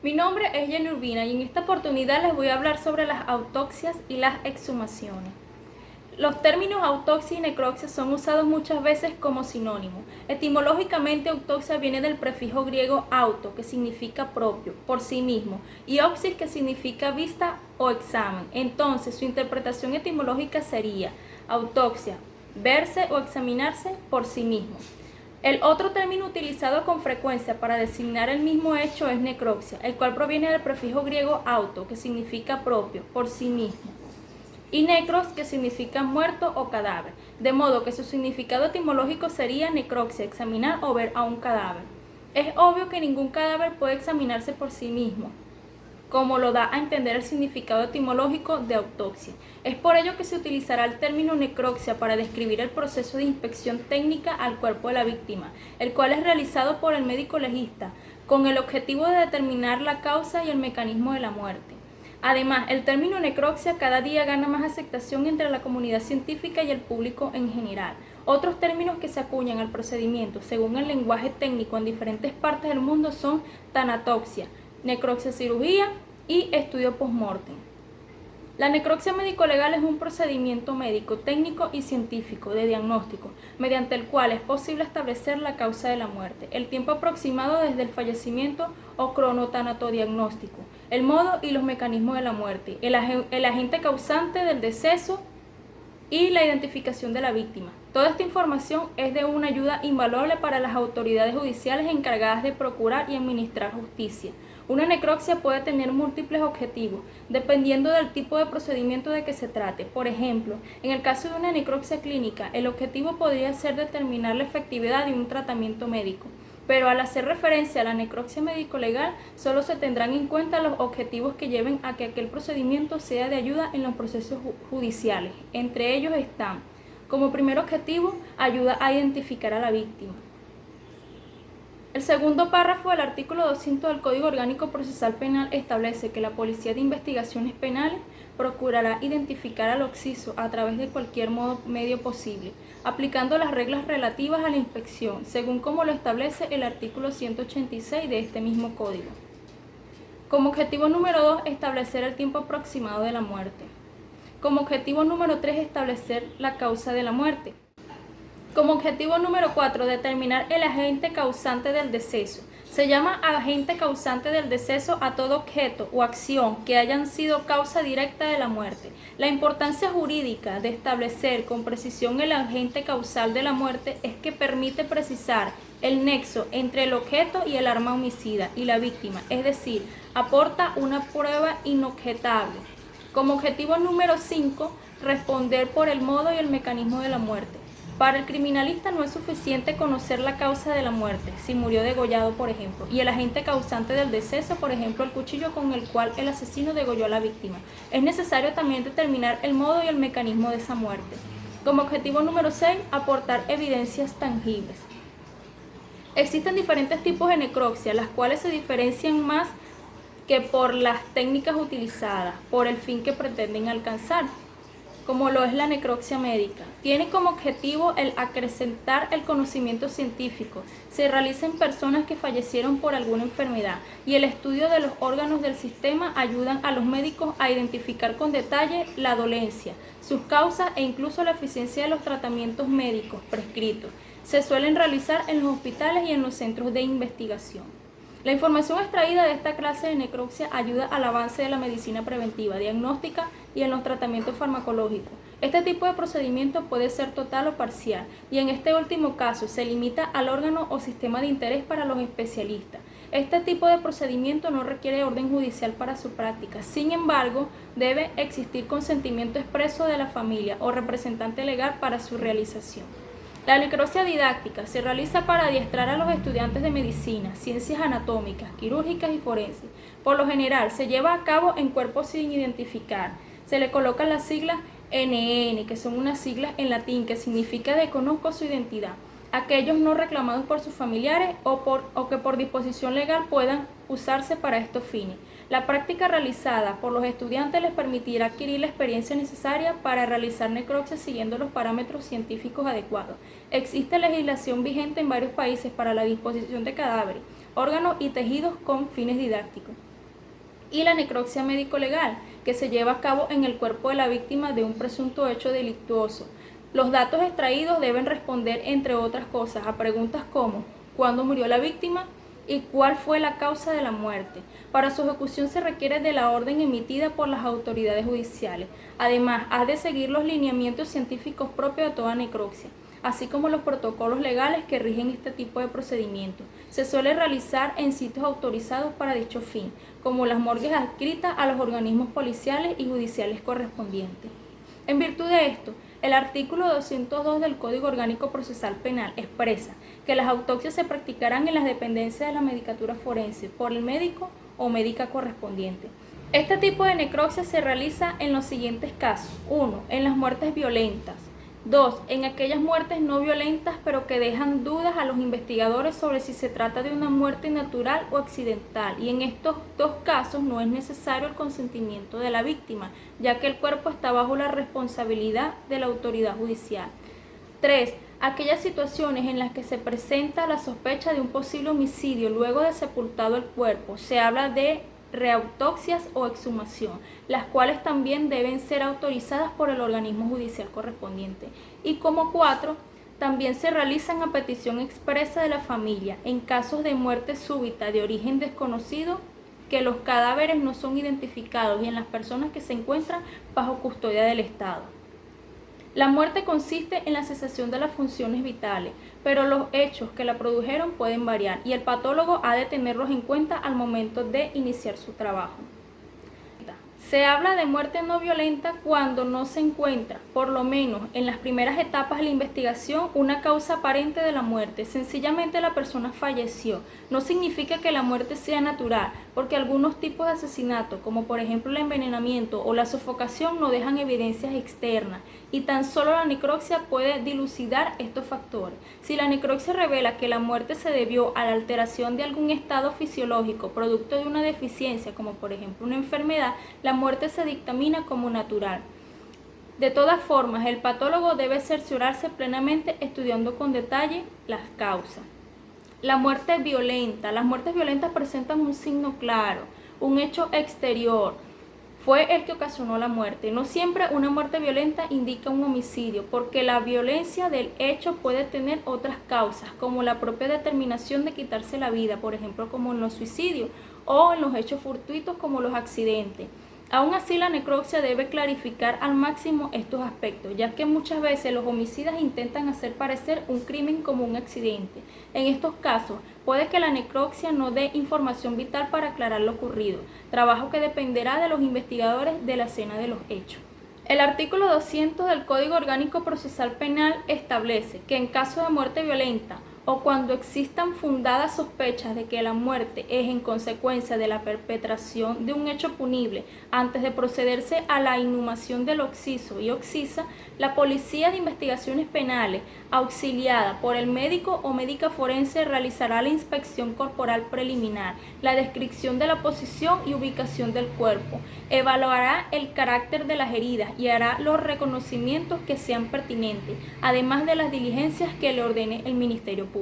Mi nombre es Jenny Urbina y en esta oportunidad les voy a hablar sobre las autopsias y las exhumaciones. Los términos autopsia y necropsia son usados muchas veces como sinónimos. Etimológicamente, autopsia viene del prefijo griego auto, que significa propio, por sí mismo, y opsis, que significa vista o examen. Entonces, su interpretación etimológica sería autopsia, verse o examinarse por sí mismo. El otro término utilizado con frecuencia para designar el mismo hecho es necropsia, el cual proviene del prefijo griego auto, que significa propio, por sí mismo, y necros, que significa muerto o cadáver, de modo que su significado etimológico sería necropsia, examinar o ver a un cadáver. Es obvio que ningún cadáver puede examinarse por sí mismo, como lo da a entender el significado etimológico de autopsia. Es por ello que se utilizará el término necropsia para describir el proceso de inspección técnica al cuerpo de la víctima, el cual es realizado por el médico legista, con el objetivo de determinar la causa y el mecanismo de la muerte. Además, el término necropsia cada día gana más aceptación entre la comunidad científica y el público en general. Otros términos que se acuñan al procedimiento, según el lenguaje técnico en diferentes partes del mundo, son tanatopsia, necropsia cirugía y estudio post-mortem. La necropsia médico-legal es un procedimiento médico, técnico y científico de diagnóstico, mediante el cual es posible establecer la causa de la muerte, el tiempo aproximado desde el fallecimiento o cronotanatodiagnóstico, el modo y los mecanismos de la muerte, el agente causante del deceso y la identificación de la víctima. Toda esta información es de una ayuda invaluable para las autoridades judiciales encargadas de procurar y administrar justicia. Una necropsia puede tener múltiples objetivos, dependiendo del tipo de procedimiento de que se trate. Por ejemplo, en el caso de una necropsia clínica, el objetivo podría ser determinar la efectividad de un tratamiento médico. Pero al hacer referencia a la necropsia médico-legal, solo se tendrán en cuenta los objetivos que lleven a que aquel procedimiento sea de ayuda en los procesos judiciales. Entre ellos están, como primer objetivo, ayuda a identificar a la víctima. El segundo párrafo del artículo 200 del Código Orgánico Procesal Penal establece que la Policía de Investigaciones Penales procurará identificar al occiso a través de cualquier medio posible, aplicando las reglas relativas a la inspección, según como lo establece el artículo 186 de este mismo código. Como objetivo número 2, establecer el tiempo aproximado de la muerte. Como objetivo número 3, establecer la causa de la muerte. Como objetivo número 4, determinar el agente causante del deceso. Se llama agente causante del deceso a todo objeto o acción que hayan sido causa directa de la muerte. La importancia jurídica de establecer con precisión el agente causal de la muerte es que permite precisar el nexo entre el objeto y el arma homicida y la víctima, es decir, aporta una prueba inobjetable. Como objetivo número 5, responder por el modo y el mecanismo de la muerte. Para el criminalista no es suficiente conocer la causa de la muerte, si murió degollado, por ejemplo, y el agente causante del deceso, por ejemplo, el cuchillo con el cual el asesino degolló a la víctima. Es necesario también determinar el modo y el mecanismo de esa muerte. Como objetivo número 6, aportar evidencias tangibles. Existen diferentes tipos de necropsia, las cuales se diferencian más que por las técnicas utilizadas, por el fin que pretenden alcanzar, como lo es la necropsia médica. Tiene como objetivo el acrecentar el conocimiento científico. Se realiza en personas que fallecieron por alguna enfermedad y el estudio de los órganos del sistema ayudan a los médicos a identificar con detalle la dolencia, sus causas e incluso la eficiencia de los tratamientos médicos prescritos. Se suelen realizar en los hospitales y en los centros de investigación. La información extraída de esta clase de necropsia ayuda al avance de la medicina preventiva, diagnóstica y en los tratamientos farmacológicos. Este tipo de procedimiento puede ser total o parcial y en este último caso se limita al órgano o sistema de interés para los especialistas. Este tipo de procedimiento no requiere orden judicial para su práctica. Sin embargo, debe existir consentimiento expreso de la familia o representante legal para su realización. La necropsia didáctica se realiza para adiestrar a los estudiantes de medicina, ciencias anatómicas, quirúrgicas y forenses. Por lo general, se lleva a cabo en cuerpos sin identificar. Se le colocan las siglas NN, que son unas siglas en latín que significa desconozco su identidad. Aquellos no reclamados por sus familiares o que por disposición legal puedan usarse para estos fines. La práctica realizada por los estudiantes les permitirá adquirir la experiencia necesaria para realizar necropsia siguiendo los parámetros científicos adecuados. Existe legislación vigente en varios países para la disposición de cadáveres, órganos y tejidos con fines didácticos. y la necropsia médico-legal, que se lleva a cabo en el cuerpo de la víctima de un presunto hecho delictuoso. Los datos extraídos deben responder, entre otras cosas, a preguntas como ¿cuándo murió la víctima? ¿Y cuál fue la causa de la muerte? Para su ejecución se requiere de la orden emitida por las autoridades judiciales. Además, ha de seguir los lineamientos científicos propios de toda necropsia, así como los protocolos legales que rigen este tipo de procedimientos. Se suele realizar en sitios autorizados para dicho fin, como las morgues adscritas a los organismos policiales y judiciales correspondientes. En virtud de esto, el artículo 202 del Código Orgánico Procesal Penal expresa que las autopsias se practicarán en las dependencias de la medicatura forense por el médico o médica correspondiente. Este tipo de necropsia se realiza en los siguientes casos. 1. En las muertes violentas. 2. En aquellas muertes no violentas pero que dejan dudas a los investigadores sobre si se trata de una muerte natural o accidental, y en estos dos casos no es necesario el consentimiento de la víctima, ya que el cuerpo está bajo la responsabilidad de la autoridad judicial. 3. Aquellas situaciones en las que se presenta la sospecha de un posible homicidio luego de sepultado el cuerpo, se habla de reautoxias o exhumación, las cuales también deben ser autorizadas por el organismo judicial correspondiente. Y como 4, también se realizan a petición expresa de la familia en casos de muerte súbita de origen desconocido, que los cadáveres no son identificados y en las personas que se encuentran bajo custodia del Estado. La muerte consiste en la cesación de las funciones vitales, pero los hechos que la produjeron pueden variar y el patólogo ha de tenerlos en cuenta al momento de iniciar su trabajo. Se habla de muerte no violenta cuando no se encuentra, por lo menos en las primeras etapas de la investigación, una causa aparente de la muerte. Sencillamente la persona falleció. No significa que la muerte sea natural, porque algunos tipos de asesinato, como por ejemplo el envenenamiento o la sofocación, no dejan evidencias externas, y tan solo la necropsia puede dilucidar estos factores. Si la necropsia revela que la muerte se debió a la alteración de algún estado fisiológico producto de una deficiencia, como por ejemplo una enfermedad, la muerte se dictamina como natural. De todas formas, el patólogo debe cerciorarse plenamente estudiando con detalle las causas. La muerte violenta. Las muertes violentas presentan un signo claro, un hecho exterior. Fue el que ocasionó la muerte. No siempre una muerte violenta indica un homicidio, porque la violencia del hecho puede tener otras causas, como la propia determinación de quitarse la vida, por ejemplo, como en los suicidios, o en los hechos fortuitos como los accidentes. Aún así, la necropsia debe clarificar al máximo estos aspectos, ya que muchas veces los homicidas intentan hacer parecer un crimen como un accidente. En estos casos, puede que la necropsia no dé información vital para aclarar lo ocurrido, trabajo que dependerá de los investigadores de la escena de los hechos. El artículo 200 del Código Orgánico Procesal Penal establece que en caso de muerte violenta o cuando existan fundadas sospechas de que la muerte es en consecuencia de la perpetración de un hecho punible, antes de procederse a la inhumación del occiso y occisa, la Policía de Investigaciones Penales, auxiliada por el médico o médica forense, realizará la inspección corporal preliminar, la descripción de la posición y ubicación del cuerpo, evaluará el carácter de las heridas y hará los reconocimientos que sean pertinentes, además de las diligencias que le ordene el Ministerio Público.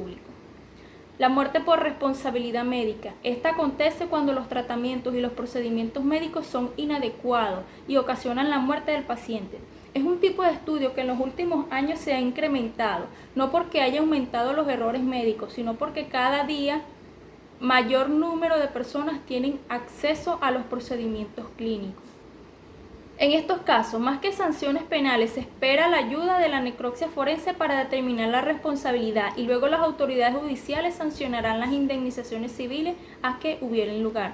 La muerte por responsabilidad médica. Esta acontece cuando los tratamientos y los procedimientos médicos son inadecuados y ocasionan la muerte del paciente. Es un tipo de estudio que en los últimos años se ha incrementado, no porque haya aumentado los errores médicos, sino porque cada día mayor número de personas tienen acceso a los procedimientos clínicos. En estos casos, más que sanciones penales, se espera la ayuda de la necropsia forense para determinar la responsabilidad y luego las autoridades judiciales sancionarán las indemnizaciones civiles a que hubieran lugar.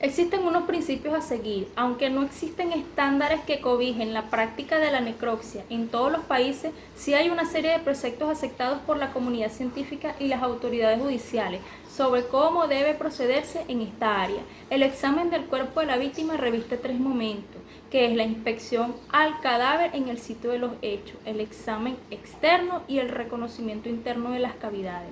Existen unos principios a seguir, aunque no existen estándares que cobijen la práctica de la necropsia en todos los países. Sí hay una serie de preceptos aceptados por la comunidad científica y las autoridades judiciales sobre cómo debe procederse en esta área. El examen del cuerpo de la víctima reviste 3 momentos, que es la inspección al cadáver en el sitio de los hechos, el examen externo y el reconocimiento interno de las cavidades.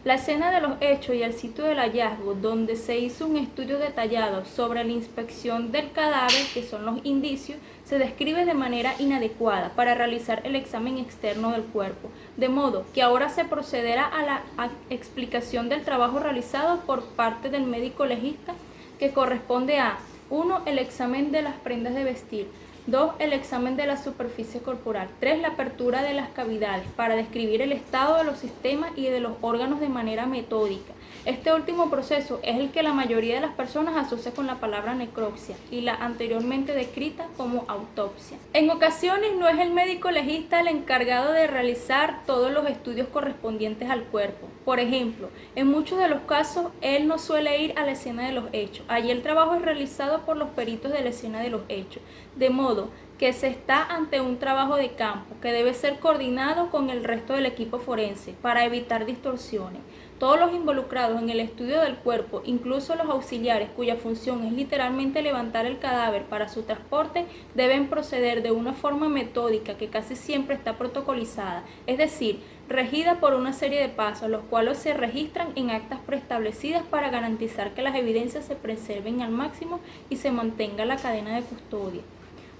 La escena de los hechos y el sitio del hallazgo, donde se hizo un estudio detallado sobre la inspección del cadáver, que son los indicios, se describe de manera inadecuada para realizar el examen externo del cuerpo, de modo que ahora se procederá a la explicación del trabajo realizado por parte del médico legista que corresponde a 1. El examen de las prendas de vestir. 2. El examen de la superficie corporal. 3. La apertura de las cavidades para describir el estado de los sistemas y de los órganos de manera metódica. Este último proceso es el que la mayoría de las personas asocia con la palabra necropsia y la anteriormente descrita como autopsia. En ocasiones no es el médico legista el encargado de realizar todos los estudios correspondientes al cuerpo. Por ejemplo, en muchos de los casos él no suele ir a la escena de los hechos. Allí el trabajo es realizado por los peritos de la escena de los hechos, de modo que se está ante un trabajo de campo que debe ser coordinado con el resto del equipo forense para evitar distorsiones. Todos los involucrados en el estudio del cuerpo, incluso los auxiliares cuya función es literalmente levantar el cadáver para su transporte, deben proceder de una forma metódica que casi siempre está protocolizada, es decir, regida por una serie de pasos, los cuales se registran en actas preestablecidas para garantizar que las evidencias se preserven al máximo y se mantenga la cadena de custodia.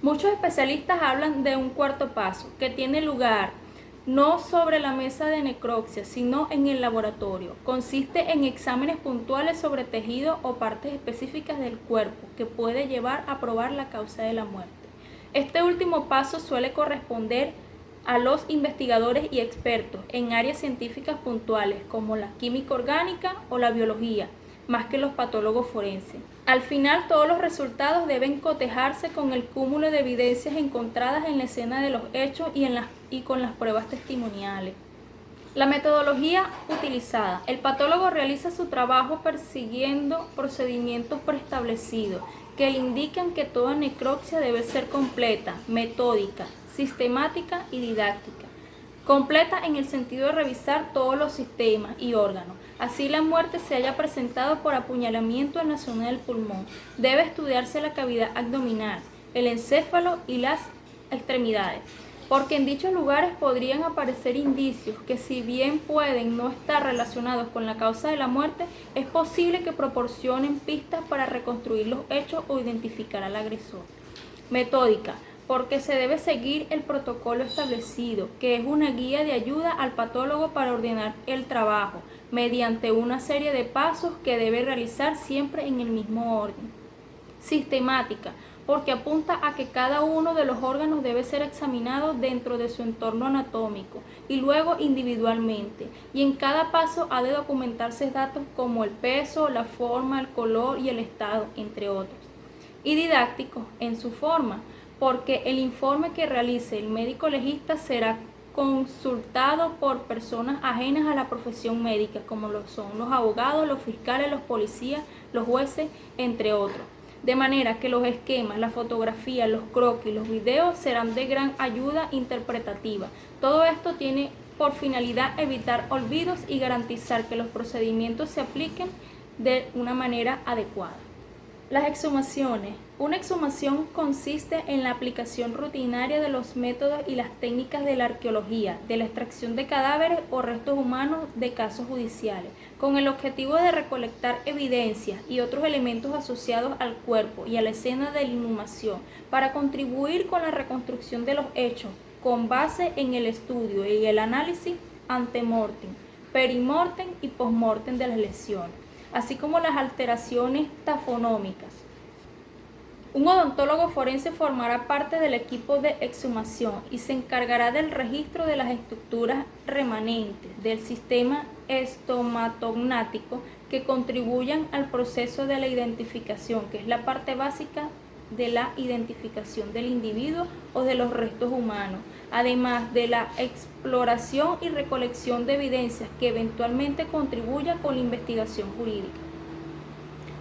Muchos especialistas hablan de un cuarto paso, que tiene lugar no sobre la mesa de necropsia, sino en el laboratorio. Consiste en exámenes puntuales sobre tejido o partes específicas del cuerpo, que puede llevar a probar la causa de la muerte. Este último paso suele corresponder a los investigadores y expertos en áreas científicas puntuales, como la química orgánica o la biología, más que los patólogos forenses. Al final, todos los resultados deben cotejarse con el cúmulo de evidencias encontradas en la escena de los hechos y con las pruebas testimoniales. La metodología utilizada. El patólogo realiza su trabajo persiguiendo procedimientos preestablecidos que le indican que toda necropsia debe ser completa, metódica, sistemática y didáctica. Completa en el sentido de revisar todos los sistemas y órganos. Así la muerte se haya presentado por apuñalamiento en la zona del pulmón. Debe estudiarse la cavidad abdominal, el encéfalo y las extremidades, porque en dichos lugares podrían aparecer indicios que, si bien pueden no estar relacionados con la causa de la muerte, es posible que proporcionen pistas para reconstruir los hechos o identificar al agresor. Metódica, porque se debe seguir el protocolo establecido, que es una guía de ayuda al patólogo para ordenar el trabajo, mediante una serie de pasos que debe realizar siempre en el mismo orden. Sistemática, porque apunta a que cada uno de los órganos debe ser examinado dentro de su entorno anatómico y luego individualmente, y en cada paso ha de documentarse datos como el peso, la forma, el color y el estado, entre otros. Y didáctico en su forma, porque el informe que realice el médico legista será consultado por personas ajenas a la profesión médica, como lo son los abogados, los fiscales, los policías, los jueces, entre otros. De manera que los esquemas, la fotografía, los croquis, los videos serán de gran ayuda interpretativa. Todo esto tiene por finalidad evitar olvidos y garantizar que los procedimientos se apliquen de una manera adecuada. Las exhumaciones. Una exhumación consiste en la aplicación rutinaria de los métodos y las técnicas de la arqueología, de la extracción de cadáveres o restos humanos de casos judiciales, con el objetivo de recolectar evidencias y otros elementos asociados al cuerpo y a la escena de la inhumación, para contribuir con la reconstrucción de los hechos, con base en el estudio y el análisis antemortem, perimortem y postmortem de las lesiones, así como las alteraciones tafonómicas. Un odontólogo forense formará parte del equipo de exhumación y se encargará del registro de las estructuras remanentes del sistema estomatognático que contribuyan al proceso de la identificación, que es la parte básica de la identificación del individuo o de los restos humanos, además de la exploración y recolección de evidencias que eventualmente contribuya con la investigación jurídica.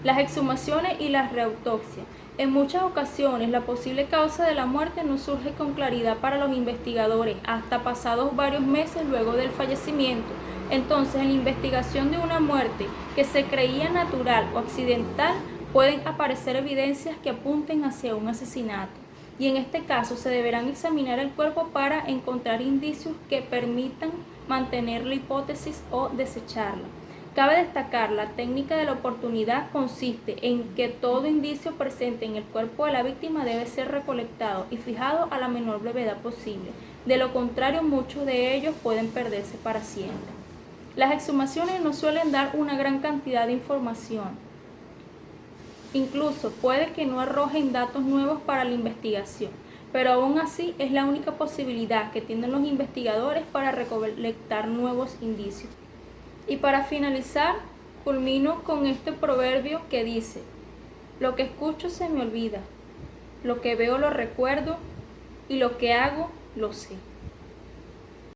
Las exhumaciones y las reautoxias. En muchas ocasiones, la posible causa de la muerte no surge con claridad para los investigadores hasta pasados varios meses luego del fallecimiento. Entonces, en la investigación de una muerte que se creía natural o accidental, pueden aparecer evidencias que apunten hacia un asesinato. Y en este caso, se deberán examinar el cuerpo para encontrar indicios que permitan mantener la hipótesis o desecharla. Cabe destacar, la técnica de la oportunidad consiste en que todo indicio presente en el cuerpo de la víctima debe ser recolectado y fijado a la menor brevedad posible. De lo contrario, muchos de ellos pueden perderse para siempre. Las exhumaciones no suelen dar una gran cantidad de información. Incluso puede que no arrojen datos nuevos para la investigación, pero aún así es la única posibilidad que tienen los investigadores para recolectar nuevos indicios. Y para finalizar, culmino con este proverbio que dice: lo que escucho se me olvida, lo que veo lo recuerdo y lo que hago lo sé.